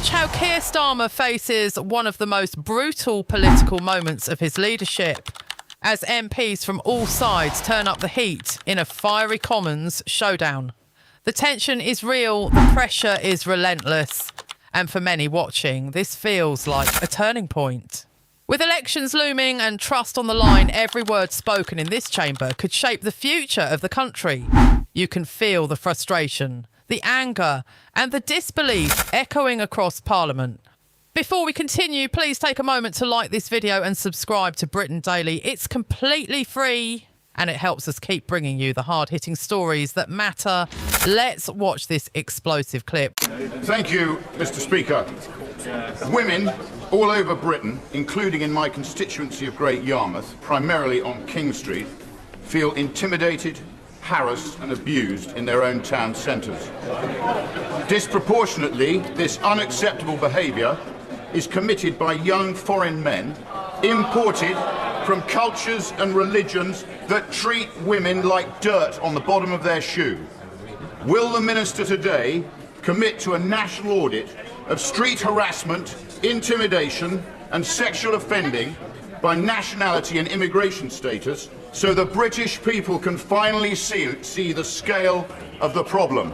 Watch how Keir Starmer faces one of the most brutal political moments of his leadership as MPs from all sides turn up the heat in a fiery Commons showdown. The tension is real, the pressure is relentless, and for many watching, this feels like a turning point. With elections looming and trust on the line, every word spoken in this chamber could shape the future of the country. You can feel the frustration, the anger and the disbelief echoing across Parliament. Before we continue, please take a moment to like this video and subscribe to Britain Daily. It's completely free and it helps us keep bringing you the hard-hitting stories that matter. Let's watch this explosive clip. Thank you, Mr. Speaker. Women all over Britain, including in my constituency of Great Yarmouth, primarily on King Street, feel intimidated, harassed and abused in their own town centres. Disproportionately, this unacceptable behaviour is committed by young foreign men imported from cultures and religions that treat women like dirt on the bottom of their shoe. Will the Minister today commit to a national audit of street harassment, intimidation and sexual offending by nationality and immigration status so the British people can finally see the scale of the problem?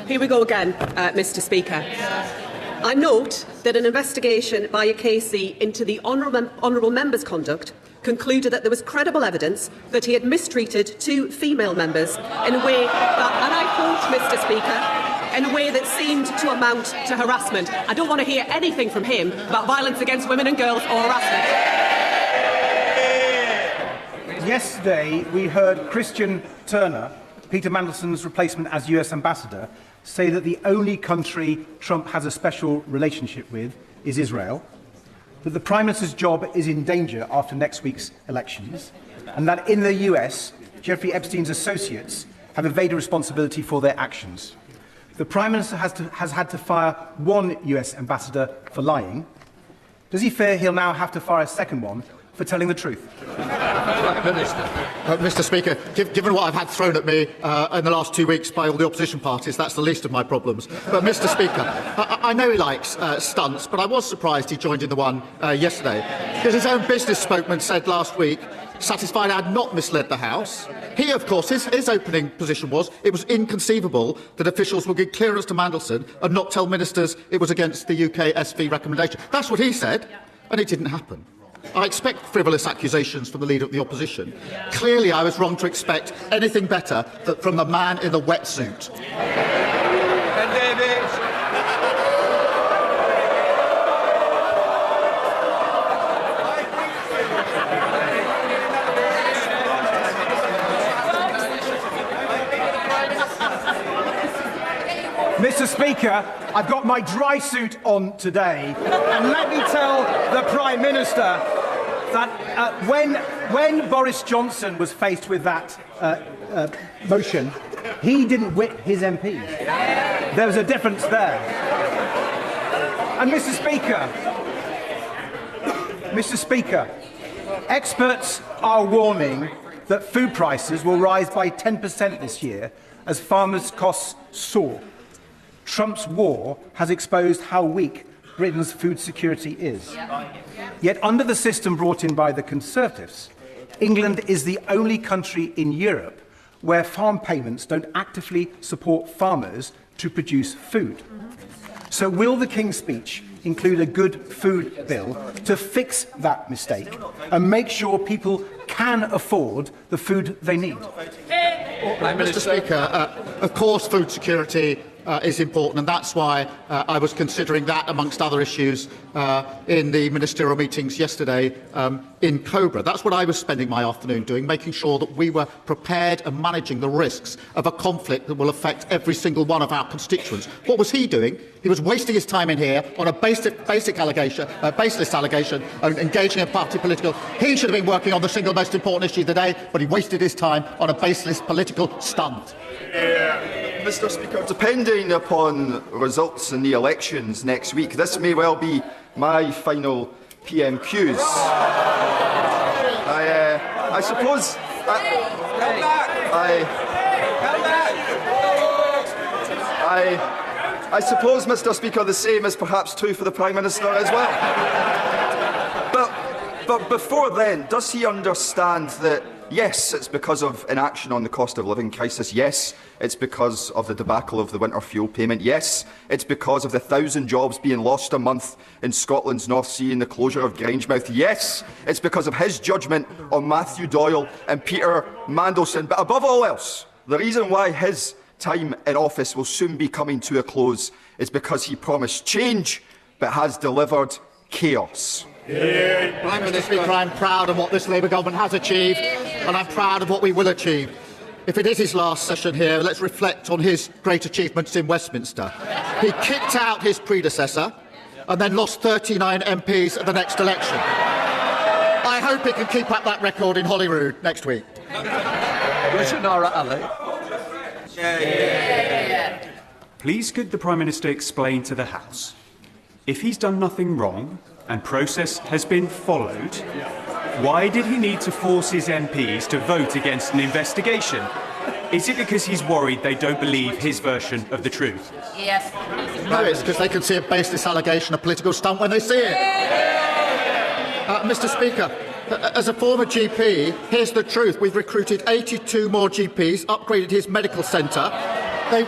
Here we go again, Mr. Speaker. I note that an investigation by APCO into the honourable member's conduct concluded that there was credible evidence that he had mistreated two female members in a way that, and I quote, Mr. Speaker, in a way that seemed to amount to harassment. I don't want to hear anything from him about violence against women and girls or harassment. Yesterday, we heard Christian Turner, Peter Mandelson's replacement as US Ambassador, say that the only country Trump has a special relationship with is Israel, that the Prime Minister's job is in danger after next week's elections, and that in the US, Jeffrey Epstein's associates have evaded responsibility for their actions. The Prime Minister has had to fire one US Ambassador for lying. Does he fear he'll now have to fire a second one for telling the truth? Mr. Speaker, given what I've had thrown at me in the last 2 weeks by all the opposition parties, that's the least of my problems. But, Mr. Speaker, I know he likes stunts, but I was surprised he joined in the one yesterday, because his own business spokesman said last week, satisfied I had not misled the House. He, of course, his opening position was it was inconceivable that officials would give clearance to Mandelson and not tell ministers it was against the UK SV recommendation. That's what he said, and it didn't happen. I expect frivolous accusations from the Leader of the Opposition. Clearly, I was wrong to expect anything better from the man in the wetsuit. Mr. Speaker, I've got my dry suit on today, and let me tell the Prime Minister that when Boris Johnson was faced with that motion, he didn't whip his MPs. There was a difference there. And Mr. Speaker, experts are warning that food prices will rise by 10% this year as farmers' costs soar. Trump's war has exposed how weak Britain's food security is. Yet under the system brought in by the Conservatives, England is the only country in Europe where farm payments don't actively support farmers to produce food. So will the King's speech include a good food bill to fix that mistake and make sure people can afford the food they need? Mr. Speaker, of course food security is important, and that's why I was considering that amongst other issues in the ministerial meetings yesterday in Cobra. That's what I was spending my afternoon doing, making sure that we were prepared and managing the risks of a conflict that will affect every single one of our constituents. What was he doing? He was wasting his time in here on a baseless allegation, and engaging in party political. He should have been working on the single most important issue of the day, but he wasted his time on a baseless political stunt. Mr. Speaker, depending upon results in the elections next week, this may well be my final PMQs. I suppose. I suppose, Mr. Speaker, the same is perhaps true for the Prime Minister as well. But before then, does he understand that, yes, it's because of inaction on the cost of living crisis? Yes, it's because of the debacle of the winter fuel payment. Yes, it's because of the 1,000 jobs being lost a month in Scotland's North Sea and the closure of Grangemouth. Yes, it's because of his judgment on Matthew Doyle and Peter Mandelson. But above all else, the reason why his time in office will soon be coming to a close is because he promised change but has delivered chaos. Mr. Speaker, I'm proud of what this Labour government has achieved, and I'm proud of what we will achieve. If it is his last session here, let's reflect on his great achievements in Westminster. He kicked out his predecessor and then lost 39 MPs at the next election. I hope he can keep up that record in Holyrood next week. Please could the Prime Minister explain to the House, if he's done nothing wrong and process has been followed, why did he need to force his MPs to vote against an investigation? Is it because he's worried they don't believe his version of the truth? Yes. No, it's because they can see a baseless allegation, a political stunt when they see it. Mr. Speaker, as a former GP, here's the truth. We've recruited 82 more GPs, upgraded his medical centre. They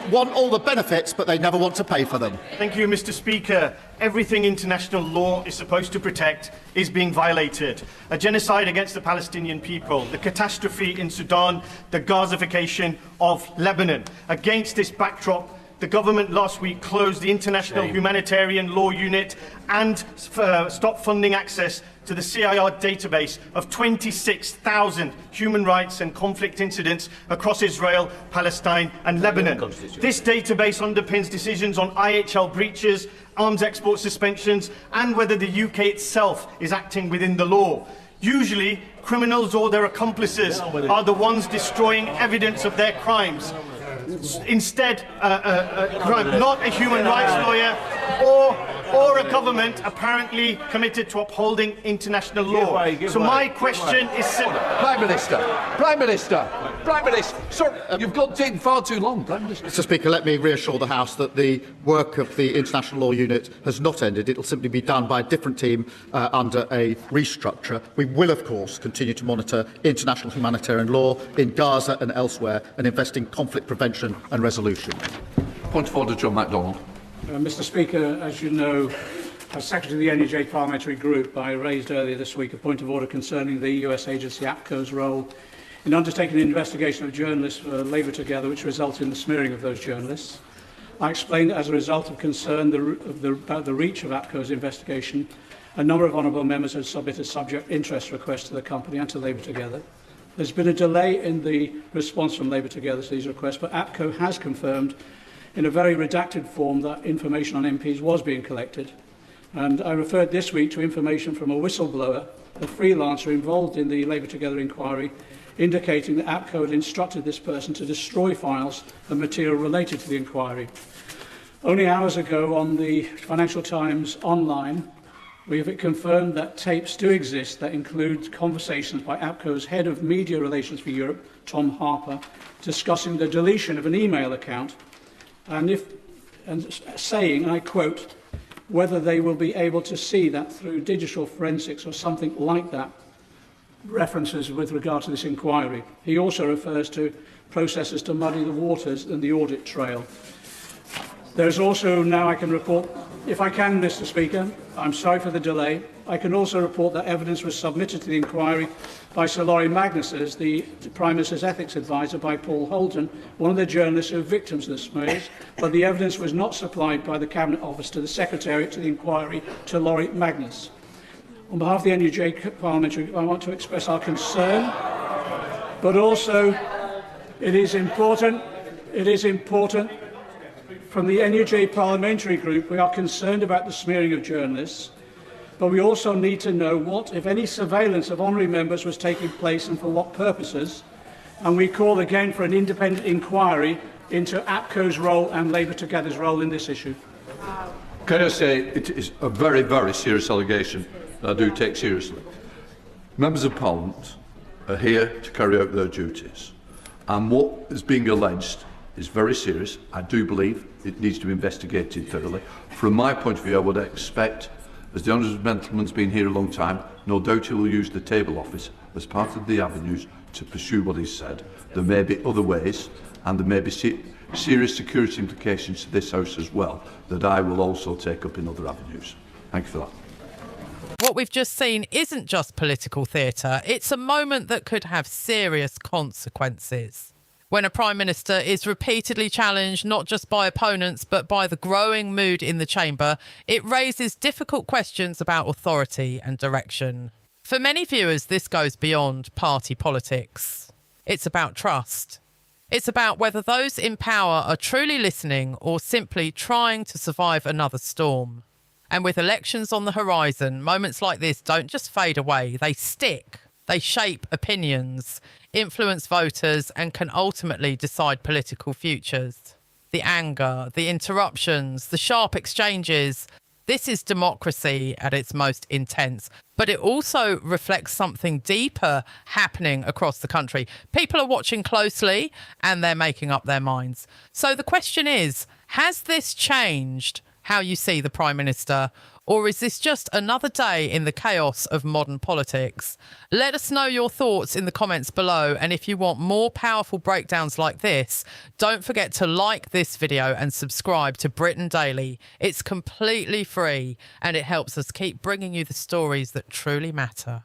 want all the benefits, but they never want to pay for them. Thank you, Mr. Speaker. Everything international law is supposed to protect is being violated. A genocide against the Palestinian people, the catastrophe in Sudan, the Gazification of Lebanon. Against this backdrop, the government last week closed the International Humanitarian Law Unit and stopped funding access to the CIR database of 26,000 human rights and conflict incidents across Israel, Palestine and Lebanon. This database underpins decisions on IHL breaches, arms export suspensions and whether the UK itself is acting within the law. Usually, criminals or their accomplices are the ones destroying evidence of their crimes. Instead, not a human rights lawyer or a government apparently committed to upholding international law. So my question is simple. Prime Minister, sorry, you've got taken far too long, Prime Minister. Mr. Speaker, let me reassure the House that the work of the International Law Unit has not ended. It will simply be done by a different team under a restructure. We will, of course, continue to monitor international humanitarian law in Gaza and elsewhere and invest in conflict prevention and resolution. Point of order, John MacDonald. Mr. Speaker, as you know, as Secretary of the NUJ Parliamentary Group, I raised earlier this week a point of order concerning the US agency APCO's role in undertaking an investigation of journalists for Labour Together, which resulted in the smearing of those journalists. I explained that as a result of concern about the reach of APCO's investigation, a number of honourable members had submitted subject interest requests to the company and to Labour Together. There's been a delay in the response from Labour Together to these requests, but APCO has confirmed in a very redacted form that information on MPs was being collected. And I referred this week to information from a whistleblower, a freelancer involved in the Labour Together inquiry, indicating that APCO had instructed this person to destroy files and material related to the inquiry. Only hours ago on the Financial Times online, we have confirmed that tapes do exist that include conversations by APCO's Head of Media Relations for Europe, Tom Harper, discussing the deletion of an email account and saying, and I quote, whether they will be able to see that through digital forensics or something like that, references with regard to this inquiry. He also refers to processes to muddy the waters and the audit trail. There's also now I can report, if I can, Mr. Speaker, I'm sorry for the delay, I can also report that evidence was submitted to the inquiry by Sir Laurie Magnus, the Prime Minister's ethics advisor, by Paul Holden, one of the journalists who were victims of the smears, but the evidence was not supplied by the Cabinet Office to the Secretariat to the inquiry to Laurie Magnus. On behalf of the NUJ Parliamentary, I want to express our concern, but also it is important from the NUJ Parliamentary Group, we are concerned about the smearing of journalists, but we also need to know what, if any, surveillance of honorary members was taking place and for what purposes, and we call again for an independent inquiry into APCO's role and Labour Together's role in this issue. Can I say it is a very, very serious allegation that I do take seriously. Members of Parliament are here to carry out their duties, and what is being alleged is very serious. I do believe it needs to be investigated thoroughly. From my point of view, I would expect, as the honourable gentleman's been here a long time, no doubt he will use the table office as part of the avenues to pursue what he's said. There may be other ways, and there may be serious security implications to this House as well, that I will also take up in other avenues. Thank you for that. What we've just seen isn't just political theatre, it's a moment that could have serious consequences. When a Prime Minister is repeatedly challenged not just by opponents but by the growing mood in the chamber, it raises difficult questions about authority and direction. For many viewers, this goes beyond party politics. It's about trust. It's about whether those in power are truly listening or simply trying to survive another storm. And with elections on the horizon, moments like this don't just fade away, they stick. They shape opinions, influence voters, and can ultimately decide political futures. The anger, the interruptions, the sharp exchanges. This is democracy at its most intense, but it also reflects something deeper happening across the country. People are watching closely and they're making up their minds. So the question is, has this changed how you see the Prime Minister? Or is this just another day in the chaos of modern politics? Let us know your thoughts in the comments below. And if you want more powerful breakdowns like this, don't forget to like this video and subscribe to Britain Daily. It's completely free and it helps us keep bringing you the stories that truly matter.